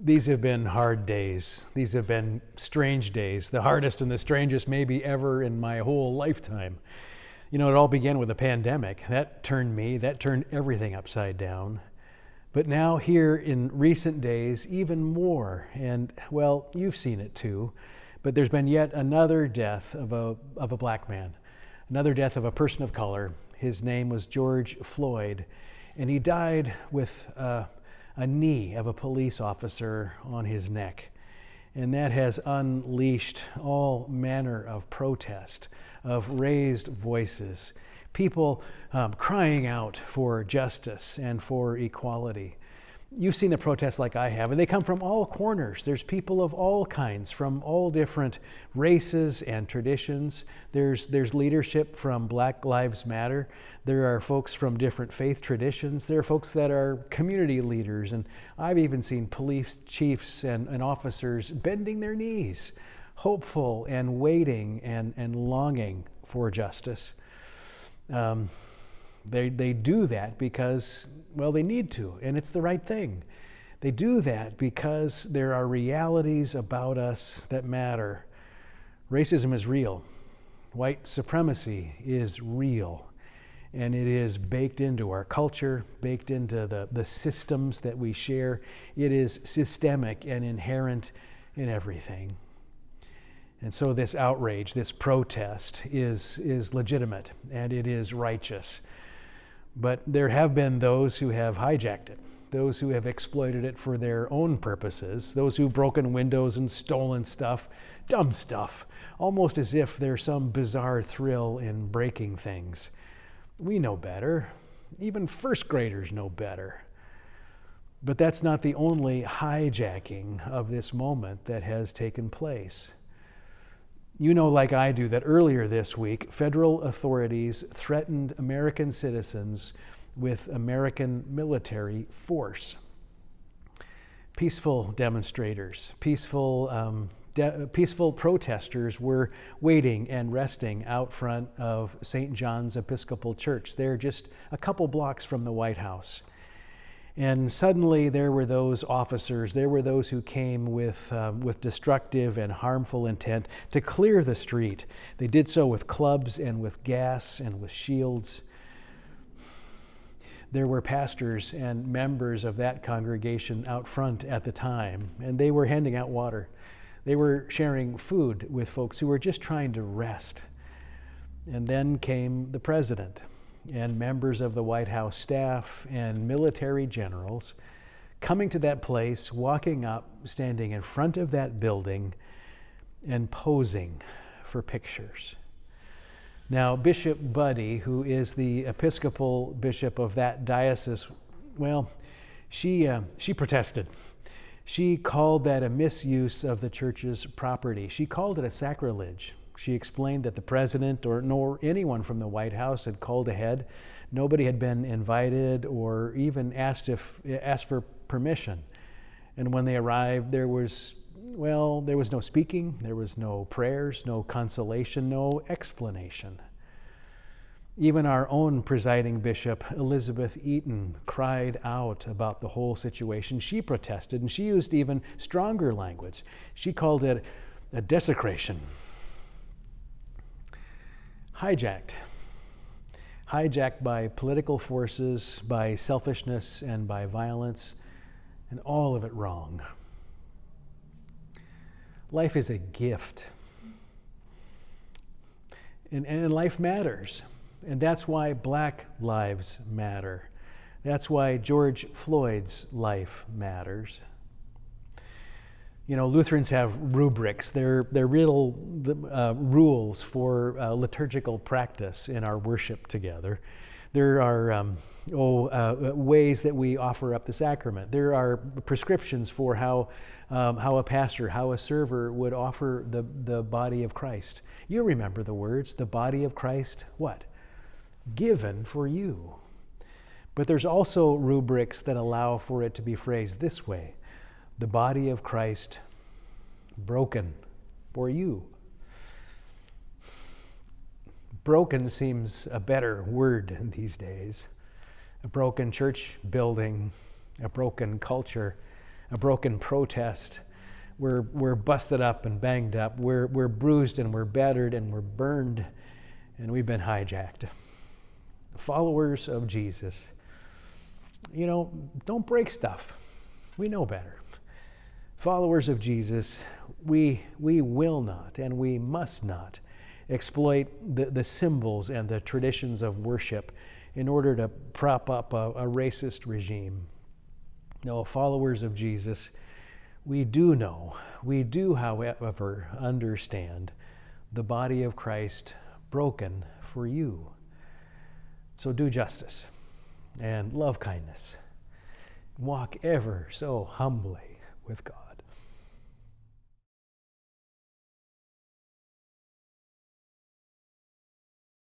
These have been hard days. These have been strange days, the hardest and the strangest maybe ever in my whole lifetime. You know, it all began with a pandemic. That turned everything upside down. But now here in recent days, even more. And well, you've seen it too. But there's been yet another death of a black man, another death of a person of color. His name was George Floyd, and he died with a knee of a police officer on his neck. And that has unleashed all manner of protest, of raised voices, people crying out for justice and for equality. You've seen the protests like I have, and they come from all corners. There's people of all kinds, from all different races and traditions. There's leadership from Black Lives Matter. There are folks from different faith traditions. There are folks that are community leaders, and I've even seen police chiefs and officers bending their knees, hopeful and waiting and longing for justice. They do that because, well, they need to, and it's the right thing. They do that because there are realities about us that matter. Racism is real. White supremacy is real. And it is baked into our culture, baked into the systems that we share. It is systemic and inherent in everything. And so this outrage, this protest is legitimate and it is righteous. But there have been those who have hijacked it, those who have exploited it for their own purposes, those who've broken windows and stolen stuff, dumb stuff, almost as if there's some bizarre thrill in breaking things. We know better. Even first graders know better. But that's not the only hijacking of this moment that has taken place. You know, like I do, that earlier this week, federal authorities threatened American citizens with American military force. Peaceful demonstrators, peaceful protesters were waiting and resting out front of St. John's Episcopal Church. They're just a couple blocks from the White House. And suddenly there were those officers, there were those who came with destructive and harmful intent to clear the street. They did so with clubs and with gas and with shields. There were pastors and members of that congregation out front at the time, and they were handing out water. They were sharing food with folks who were just trying to rest. And then came the president and members of the White House staff and military generals coming to that place, walking up, standing in front of that building, and posing for pictures. Now, Bishop Buddy, who is the Episcopal bishop of that diocese, well, she protested. She called that a misuse of the church's property. She called it a sacrilege. She explained that the president nor anyone from the White House had called ahead. Nobody had been invited or even asked for permission. And when they arrived, there was no speaking, there was no prayers, no consolation, no explanation. Even our own presiding bishop, Elizabeth Eaton, cried out about the whole situation. She protested, and she used even stronger language. She called it a desecration. Hijacked by political forces, by selfishness, and by violence, and all of it wrong. Life is a gift, and life matters, and that's why Black lives matter. That's why George Floyd's life matters. You know, Lutherans have rubrics. They're real rules for liturgical practice in our worship together. There are ways that we offer up the sacrament. There are prescriptions for how a pastor, how a server would offer the body of Christ. You remember the words, the body of Christ, what? Given for you. But there's also rubrics that allow for it to be phrased this way. The body of Christ broken for you. Broken seems a better word these days. A broken church building, a broken culture, a broken protest. We're busted up and banged up. We're bruised and we're battered and we're burned, and we've been hijacked. Followers of Jesus, don't break stuff. We know better. Followers of Jesus, we will not and we must not exploit the symbols and the traditions of worship in order to prop up a racist regime. No, followers of Jesus, we do know, we do, however, understand the body of Christ broken for you. So do justice and love kindness. Walk ever so humbly with God.